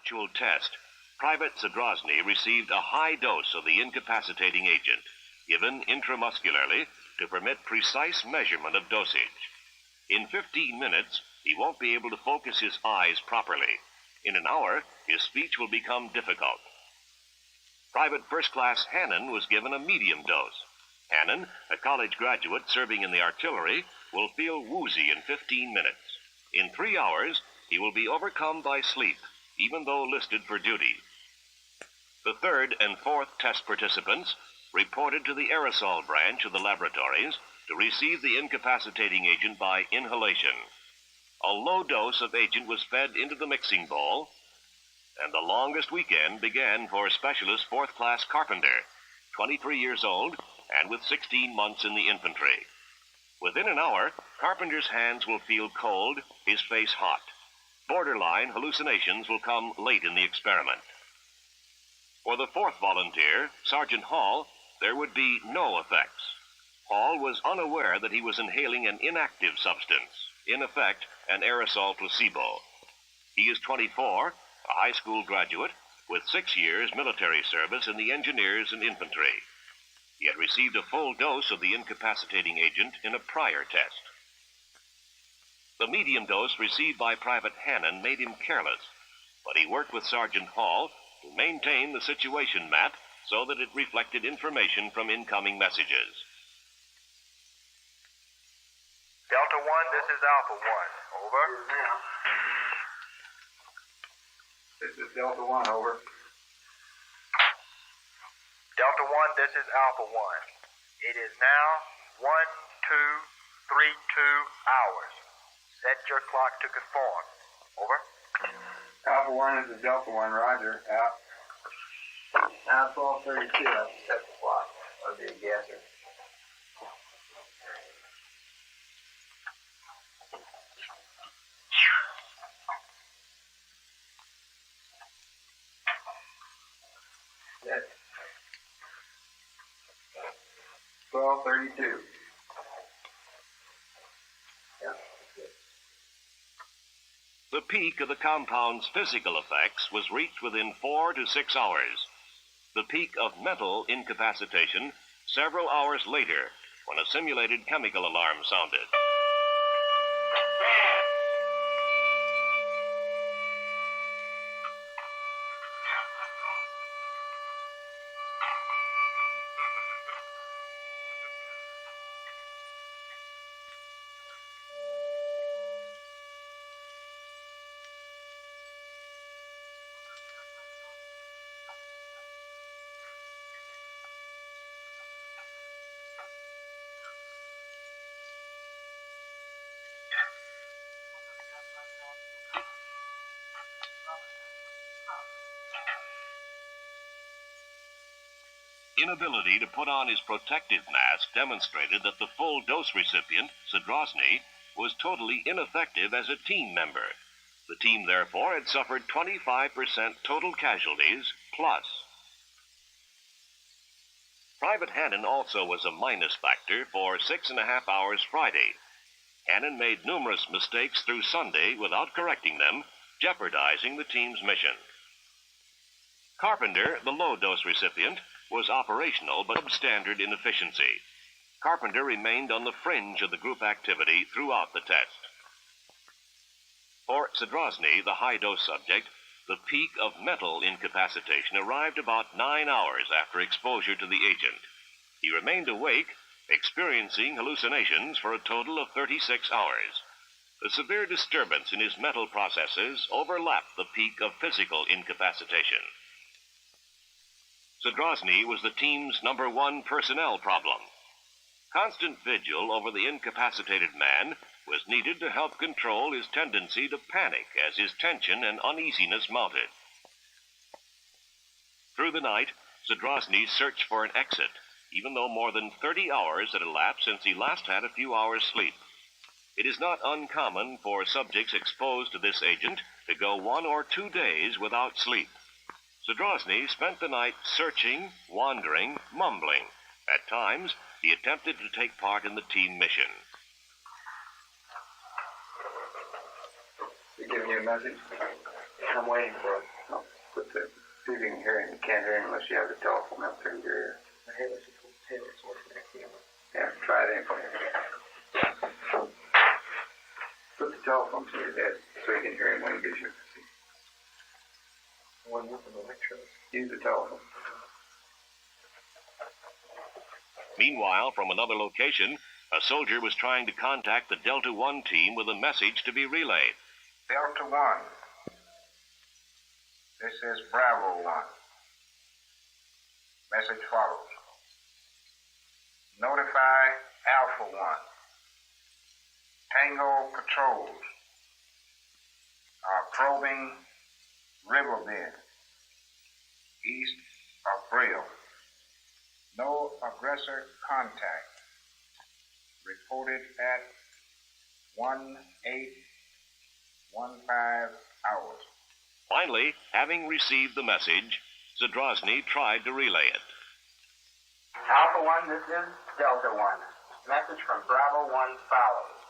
actual test, Private Zadrozny received a high dose of the incapacitating agent, given intramuscularly to permit precise measurement of dosage. In 15 minutes, he won't be able to focus his eyes properly. In an hour, his speech will become difficult. Private First Class Hannon was given a medium dose. Hannon, a college graduate serving in the artillery, will feel woozy in 15 minutes. In 3 hours, he will be overcome by sleep, even though listed for duty. The third and fourth test participants reported to the aerosol branch of the laboratories to receive the incapacitating agent by inhalation. A low dose of agent was fed into the mixing bowl, and the longest weekend began for Specialist Fourth Class Carpenter, 23 years old and with 16 months in the infantry. Within an hour, Carpenter's hands will feel cold, his face hot. Borderline hallucinations will come late in the experiment. For the fourth volunteer, Sergeant Hall, there would be no effects. Hall was unaware that he was inhaling an inactive substance, in effect, an aerosol placebo. He is 24, a high school graduate, with 6 years military service in the engineers and infantry. He had received a full dose of the incapacitating agent in a prior test. The medium dose received by Private Hannon made him careless, but he worked with Sergeant Hall to maintain the situation map so that it reflected information from incoming messages. Delta 1, this is Alpha 1. Over. This is Delta 1, over. Delta 1, this is Alpha 1. It is now 1232 hours. Set your clock to conform. Over. Alpha 1, this is Delta 1, roger. Out. Now 12:32, that's set the clock. That'll be a guesser. Yes. 12:32. The peak of the compound's physical effects was reached within 4 to 6 hours. The peak of mental incapacitation several hours later, when a simulated chemical alarm sounded. Inability to put on his protective mask demonstrated that the full dose recipient, Zadrozny, was totally ineffective as a team member. The team, therefore, had suffered 25% total casualties plus. Private Hannon also was a minus factor for 6.5 hours Friday. Hannon made numerous mistakes through Sunday without correcting them, jeopardizing the team's mission. Carpenter, the low-dose recipient, was operational but substandard in efficiency. Carpenter remained on the fringe of the group activity throughout the test. For Zadrozny, the high-dose subject, the peak of mental incapacitation arrived about 9 hours after exposure to the agent. He remained awake, experiencing hallucinations for a total of 36 hours. The severe disturbance in his mental processes overlapped the peak of physical incapacitation. Zadrozny was the team's #1 personnel problem. Constant vigil over the incapacitated man was needed to help control his tendency to panic as his tension and uneasiness mounted. Through the night, Zadrozny searched for an exit, even though more than 30 hours had elapsed since he last had a few hours' sleep. It is not uncommon for subjects exposed to this agent to go 1 or 2 days without sleep. Zadrozny spent the night searching, wandering, mumbling. At times, he attempted to take part in the team mission. You giving you a message? I'm waiting for it. See if you can hear him. You can't hear him unless you have the telephone up to your ear. Yeah, try it anyway. Put the telephone to your head so you can hear him when he gives you. One with an electrode. Use the telephone. Meanwhile, from another location, a soldier was trying to contact the Delta 1 team with a message to be relayed. Delta 1. This is Bravo 1. Message follows. Notify Alpha 1. Tango patrols are probing riverbed east of Brill. No aggressor contact. Reported at 1815 hours. Finally, having received the message, Zadrozny tried to relay it. Alpha 1, this is Delta 1. Message from Bravo 1 follows.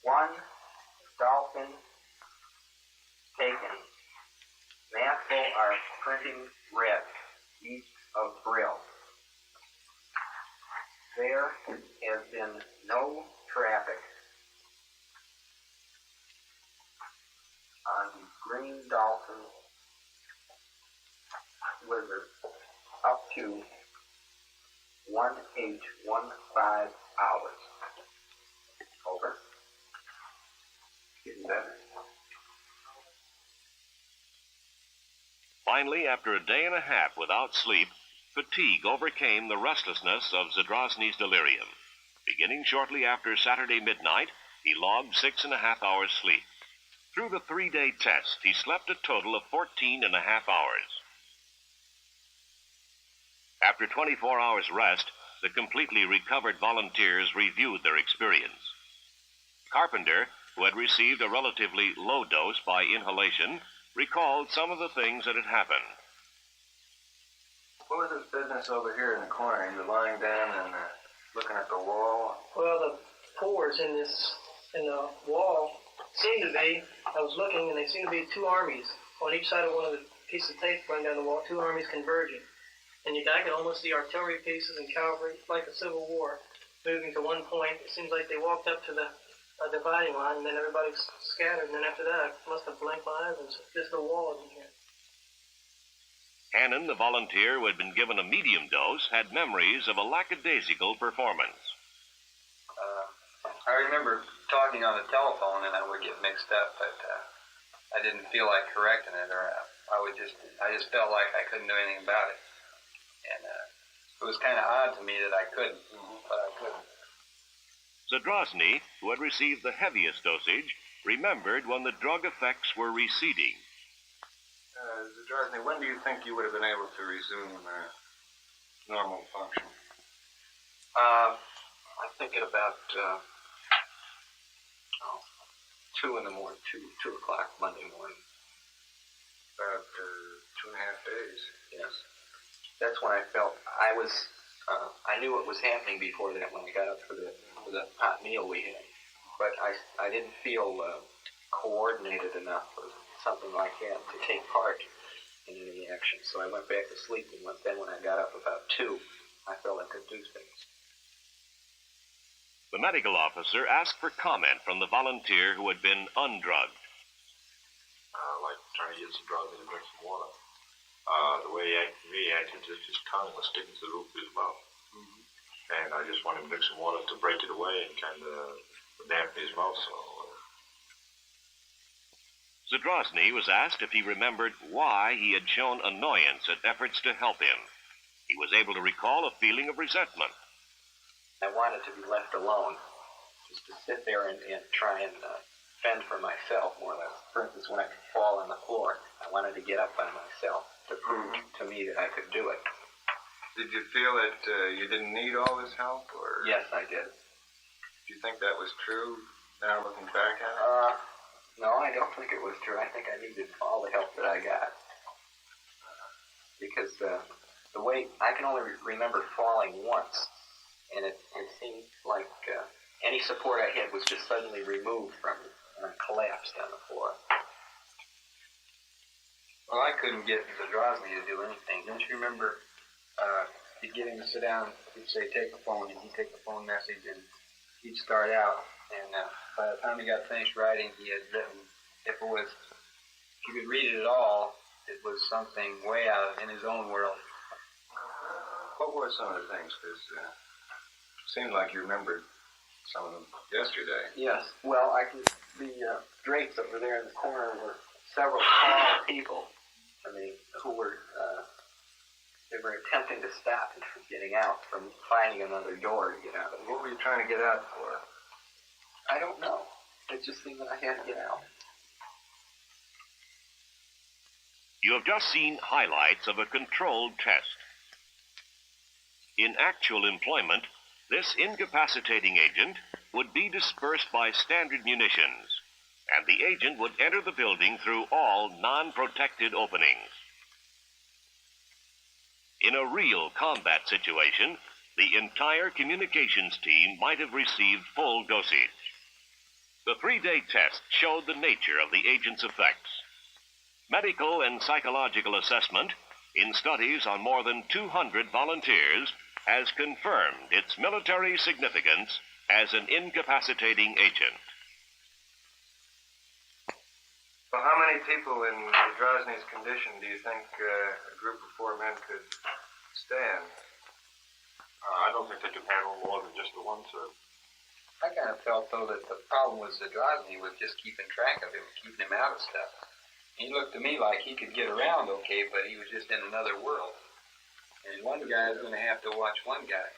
1, Dolphin taken. Mansell are printing red east of Brill. There has been no traffic on the Green Dolphin Blizzard up to 1815 hours. Over. Getting better. Finally, after a day and a half without sleep, fatigue overcame the restlessness of Zadrozny's delirium. Beginning shortly after Saturday midnight, he logged 6.5 hours sleep. Through the 3-day test, he slept a total of 14.5 hours. After 24 hours rest, the completely recovered volunteers reviewed their experience. Carpenter, who had received a relatively low dose by inhalation, recalled some of the things that had happened. What was this business over here in the corner? You were lying down and looking at the wall. Well, the pores in the wall seem to be, I was looking, and they seem to be two armies on each side of one of the pieces of tape running down the wall, two armies converging. And I could almost see artillery pieces and cavalry, like a civil war, moving to one point. It seems like they walked up to the dividing line, and then everybody scattered, and then after that, I must have blinked my eyes, and just the walls in here. Hannon, the volunteer who had been given a medium dose, had memories of a lackadaisical performance. I remember talking on the telephone, and I would get mixed up, but I didn't feel like correcting it, or I just felt like I couldn't do anything about it. And it was kind of odd to me that I couldn't, but I couldn't. Zadrozny, who had received the heaviest dosage, remembered when the drug effects were receding. Zadrozny, when do you think you would have been able to resume normal function? I think at about 2 in the morning, 2 o'clock Monday morning. About 2.5 days. Yes. That's when I felt I knew what was happening before that when I got up for the hot meal we had. But I didn't feel coordinated enough or something like that to take part in any action. So I went back to sleep, and then when I got up about 2, I felt I could do things. The medical officer asked for comment from the volunteer who had been undrugged. Like trying to get some drugs and drink some water. The way he reacted, just his tongue was sticking to the roof of his mouth. And I just wanted to mix some water to break it away and kind of dampen his mouth. So. Zadrozny was asked if he remembered why he had shown annoyance at efforts to help him. He was able to recall a feeling of resentment. I wanted to be left alone, just to sit there and try and fend for myself, more or less. For instance, when I could fall on the floor, I wanted to get up by myself to prove to me that I could do it. Did you feel that you didn't need all this help, or? Yes, I did. Do you think that was true now looking back at it? No, I don't think it was true. I think I needed all the help that I got. Because the way, I can only remember falling once, and it seemed like any support I had was just suddenly removed from me, and I collapsed on the floor. Well, I couldn't get Zadrozny to do anything. Don't you remember you'd get him to sit down, he'd say, take the phone, and he'd take the phone message, and he'd start out, and by the time he got finished writing, he had written, if you could read it at all, it was something way out in his own world. What were some of the things? Because it seemed like you remembered some of them yesterday. Yes. Well, the drapes over there in the corner were several tall people. I mean, who were they were attempting to stop him from getting out, from finding another door to get out of. What were you trying to get out for? I don't know. It just seemed that I had to get out. You have just seen highlights of a controlled test. In actual employment, this incapacitating agent would be dispersed by standard munitions, and the agent would enter the building through all non-protected openings. In a real combat situation, the entire communications team might have received full dosage. The 3-day test showed the nature of the agent's effects. Medical and psychological assessment in studies on more than 200 volunteers has confirmed its military significance as an incapacitating agent. Well, how many people in Zadrozny's condition do you think a group of 4 men could stand? I don't think they could handle more than just the one, sir. I kind of felt, though, that the problem was Zadrozny was just keeping track of him, keeping him out of stuff. He looked to me like he could get around okay, but he was just in another world. And one guy is going to have to watch one guy.